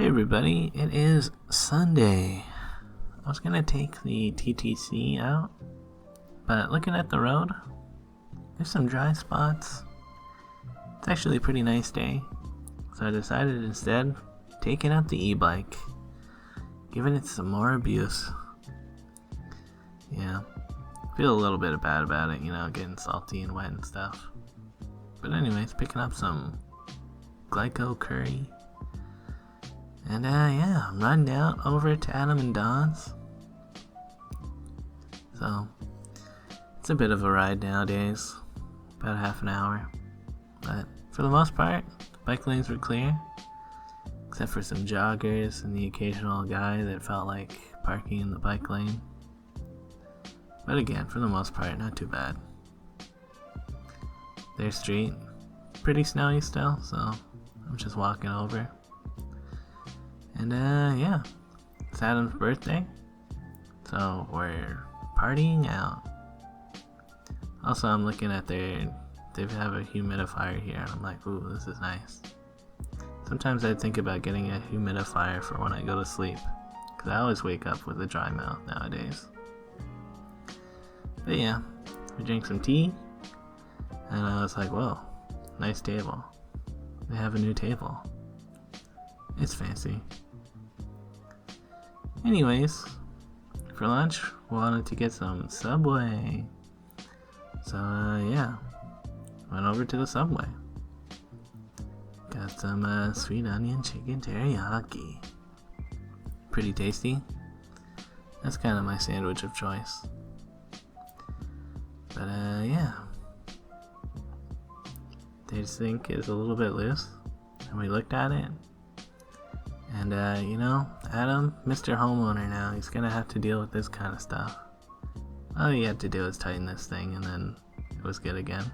everybody, it is Sunday. I was gonna take the TTC out, but looking at the road, there's some dry spots. It's actually a pretty nice day, so I decided instead taking out the e-bike, giving it some more abuse. Yeah, feel a little bit bad about it, getting salty and wet and stuff. But anyways, picking up some glyco curry. And I'm riding out over to Adam and Don's. So, it's a bit of a ride nowadays. About half an hour. But for the most part, the bike lanes were clear. Except for some joggers and the occasional guy that felt like parking in the bike lane. But again, for the most part, not too bad. Their street, pretty snowy still, so I'm just walking over. And it's Adam's birthday, so we're partying out. Also, I'm looking at they have a humidifier here, and I'm like, ooh, this is nice. Sometimes I think about getting a humidifier for when I go to sleep, because I always wake up with a dry mouth nowadays. But yeah, we drank some tea, and I was like, whoa, nice table. They have a new table. It's fancy. Anyways, for lunch, we wanted to get some Subway. So, went over to the Subway. Got some sweet onion chicken teriyaki. Pretty tasty. That's kind of my sandwich of choice. But, their sink is a little bit loose. And we looked at it. And, Adam, Mr. Homeowner now, he's gonna have to deal with this kind of stuff. All he had to do was tighten this thing, and then it was good again.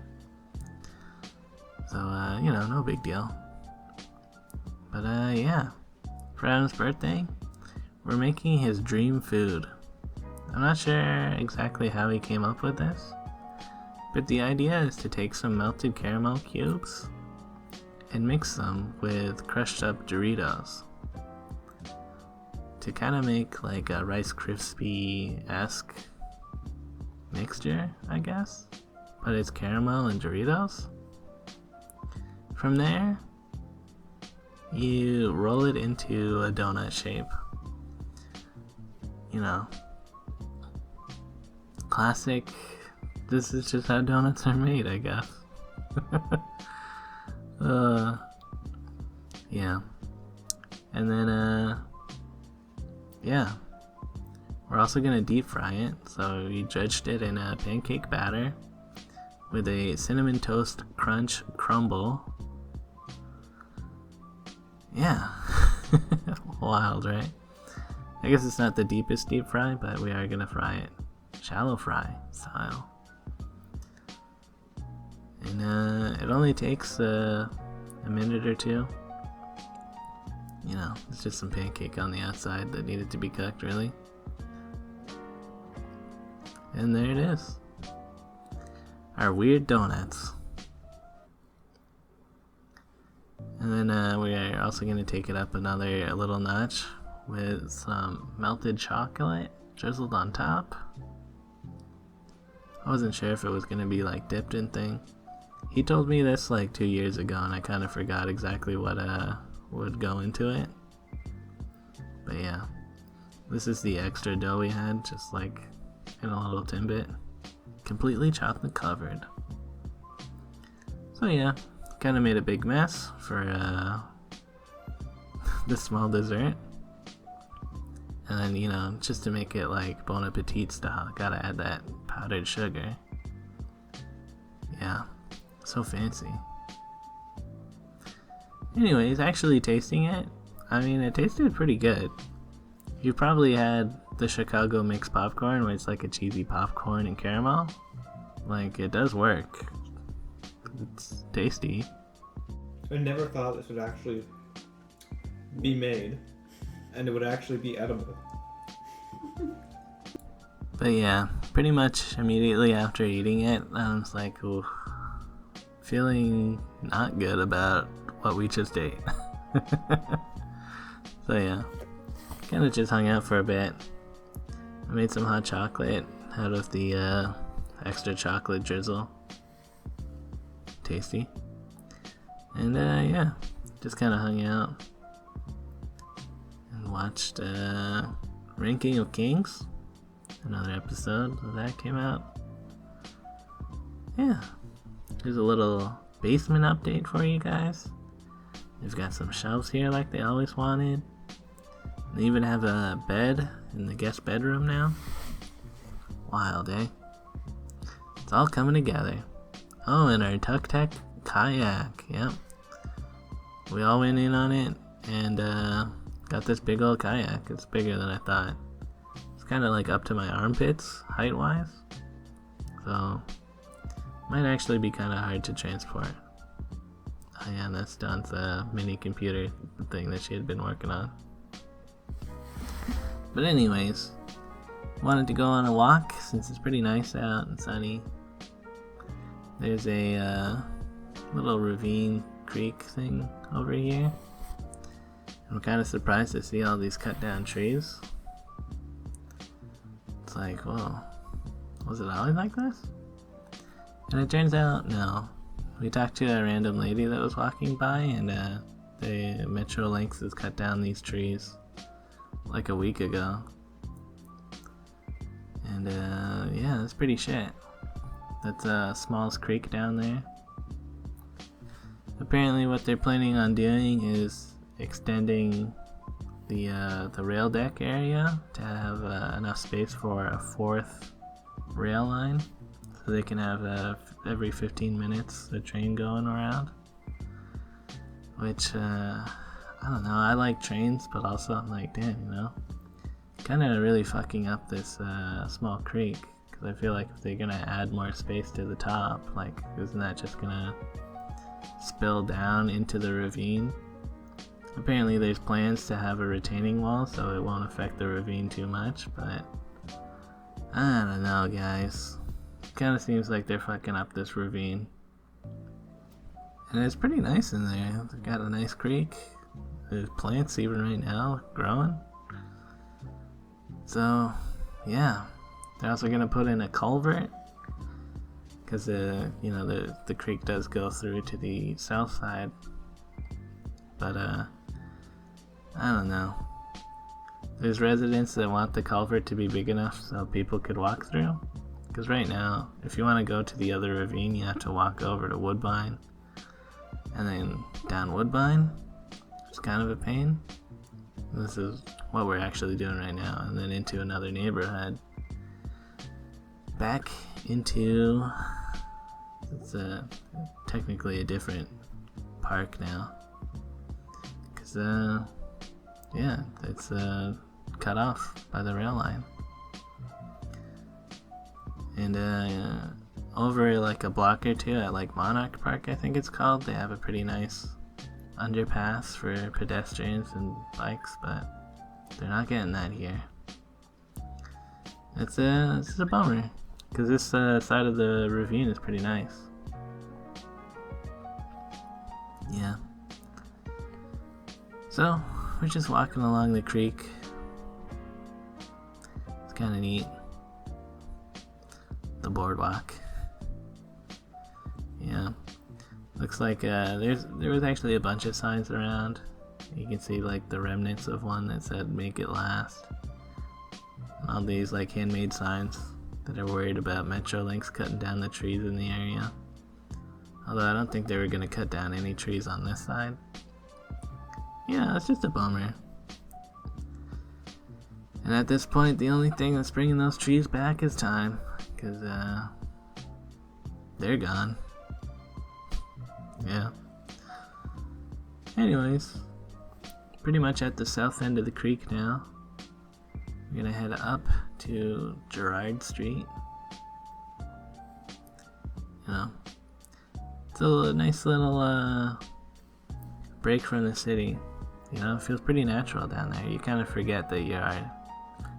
So, no big deal. But, for Adam's birthday, we're making his dream food. I'm not sure exactly how he came up with this, but the idea is to take some melted caramel cubes and mix them with crushed up Doritos to kind of make like a Rice Krispie-esque mixture, I guess, but it's caramel and Doritos. From there, you roll it into a donut shape. Classic, this is just how donuts are made, I guess. Yeah. And then, we're also gonna deep fry it. So we dredged it in a pancake batter with a cinnamon toast crunch crumble. Yeah. Wild, right? I guess it's not the deepest deep fry, but we are gonna fry it shallow fry style. And it only takes a minute or two. It's just some pancake on the outside that needed to be cooked, really. And there it is. Our weird donuts. And then we are also going to take it up a little notch with some melted chocolate drizzled on top. I wasn't sure if it was going to be like dipped in thing. He told me this like 2 years ago, and I kind of forgot exactly what would go into it. But yeah, this is the extra dough we had, just like in a little Timbit, completely chocolate covered. So yeah, kind of made a big mess for this small dessert. And then, just to make it like Bon Appetit style, gotta add that powdered sugar. Yeah, so fancy. Anyways, actually tasting it, it tasted pretty good. You probably had the Chicago mixed popcorn, where it's like a cheesy popcorn and caramel. Like, it does work. It's tasty. I never thought this would actually be made, and it would actually be edible. But yeah, pretty much immediately after eating it, I was like, ooh, feeling not good about what we just ate. So yeah, kind of just hung out for a bit. I made some hot chocolate out of the extra chocolate drizzle. Tasty. And yeah, just kind of hung out and watched Ranking of Kings. Another episode of that came out. Yeah, here's a little basement update for you guys. They've got some shelves here like they always wanted. They even have a bed in the guest bedroom now. Wild, eh? It's all coming together. Oh, and our tuk-tuk kayak. Yep. We all went in on it and got this big old kayak. It's bigger than I thought. It's kind of like up to my armpits, height-wise. So, might actually be kind of hard to transport. Oh yeah, that's Dawn's mini computer thing that she had been working on. But anyways, wanted to go on a walk since it's pretty nice out and sunny. There's a little ravine creek thing over here. I'm kind of surprised to see all these cut down trees. It's like, whoa, was it always like this? And it turns out, no. We talked to a random lady that was walking by, and the Metro Lynx has cut down these trees like a week ago. And yeah, that's pretty shit. That's Smalls Creek down there. Apparently what they're planning on doing is extending the rail deck area to have enough space for a fourth rail line, so they can have every 15 minutes a train going around. Which I don't know, I like trains, but also I'm like, damn, you know, kind of really fucking up this small creek, because I feel like if they're gonna add more space to the top, like, isn't that just gonna spill down into the ravine? Apparently there's plans to have a retaining wall so it won't affect the ravine too much, but I don't know, guys. It kind of seems like they're fucking up this ravine. And it's pretty nice in there. They've got a nice creek. There's plants even right now growing. So, yeah. They're also going to put in a culvert, because you know, the creek does go through to the south side. But I don't know. There's residents that want the culvert to be big enough so people could walk through. Because right now, if you want to go to the other ravine, you have to walk over to Woodbine and then down Woodbine. It's kind of a pain. This is what we're actually doing right now, and then into another neighborhood. Back into, it's technically a different park now. Because, yeah, it's cut off by the rail line. And over like a block or two at like Monarch Park, I think it's called, they have a pretty nice underpass for pedestrians and bikes, but they're not getting that here. It's a bummer, because this side of the ravine is pretty nice. Yeah. So, we're just walking along the creek. It's kind of neat. The boardwalk. Yeah. Looks like there was actually a bunch of signs around. You can see like the remnants of one that said "Make it last." And all these like handmade signs that are worried about Metrolinx cutting down the trees in the area. Although I don't think they were gonna cut down any trees on this side. Yeah, it's just a bummer. And at this point, the only thing that's bringing those trees back is time, because they're gone. Yeah. Anyways, pretty much at the south end of the creek now. We're gonna head up to Gerard Street. You know, it's a nice little break from the city. You know, it feels pretty natural down there. You kind of forget that you are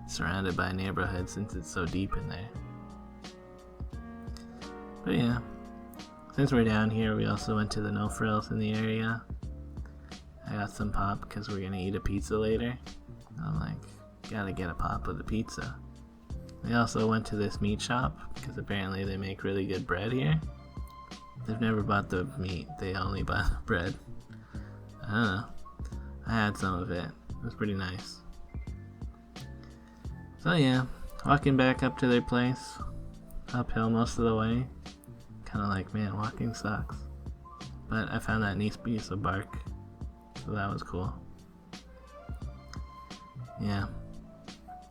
surrounded by a neighborhood since it's so deep in there. But yeah, since we're down here, we also went to the No Frills in the area. I got some pop because we're gonna eat a pizza later. I'm like, gotta get a pop with the pizza. We also went to this meat shop because apparently they make really good bread here. They've never bought the meat, they only buy the bread. I don't know. I had some of it. It was pretty nice. So yeah, walking back up to their place, uphill most of the way. Kinda like, man, walking sucks. But I found that nice piece of bark, so that was cool. Yeah,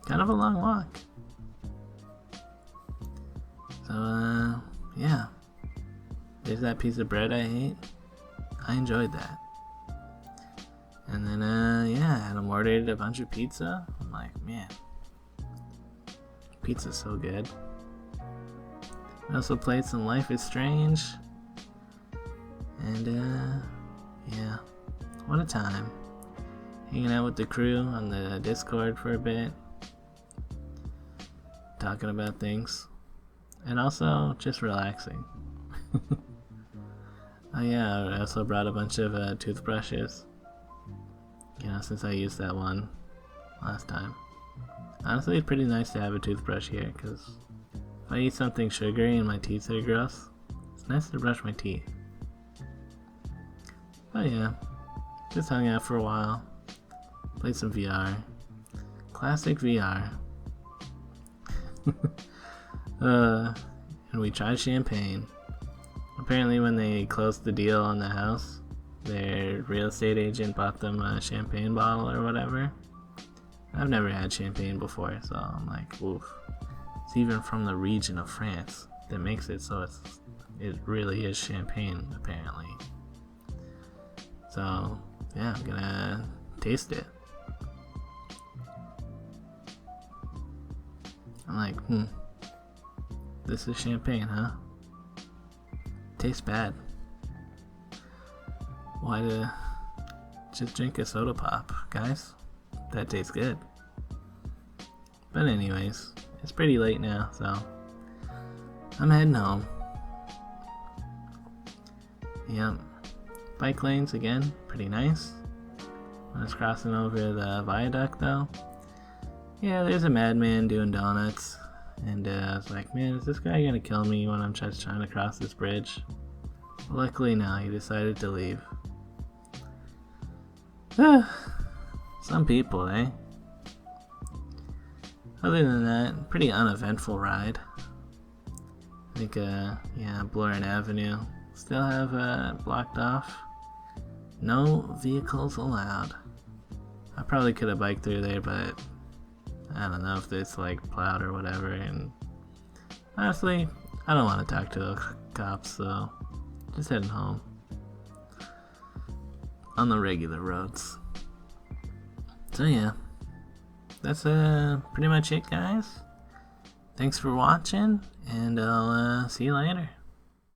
kind of a long walk. So, yeah. There's that piece of bread I ate. I enjoyed that. And then, yeah, Adam ordered a bunch of pizza. I'm like, man, pizza's so good. I also played some Life is Strange. And, yeah, what a time. Hanging out with the crew on the Discord for a bit. Talking about things. And also just relaxing. Oh yeah, I also brought a bunch of toothbrushes. You know, since I used that one last time. Honestly, it's pretty nice to have a toothbrush here, because if I eat something sugary and my teeth are gross, it's nice to brush my teeth. Oh yeah, just hung out for a while. Played some VR. Classic VR. And we tried champagne. Apparently when they closed the deal on the house, their real estate agent bought them a champagne bottle or whatever. I've never had champagne before, so I'm like, oof. It's even from the region of France that makes it so it really is champagne, apparently. So, yeah, I'm gonna taste it. I'm like, this is champagne, huh? Tastes bad. Why just drink a soda pop, guys? That tastes good. But anyways, it's pretty late now, so I'm heading home. Yep. Bike lanes again, pretty nice. When I was crossing over the viaduct though, yeah, there's a madman doing donuts. And I was like, man, is this guy gonna kill me when I'm just trying to cross this bridge? But luckily no, he decided to leave. Some people, eh? Other than that, pretty uneventful ride. I think, yeah, Blorin Avenue still have blocked off. No vehicles allowed. I probably could have biked through there, but I don't know if it's like plowed or whatever. And honestly, I don't want to talk to the cops, so just heading home on the regular roads. So yeah, that's pretty much it, guys. Thanks for watching, and I'll see you later.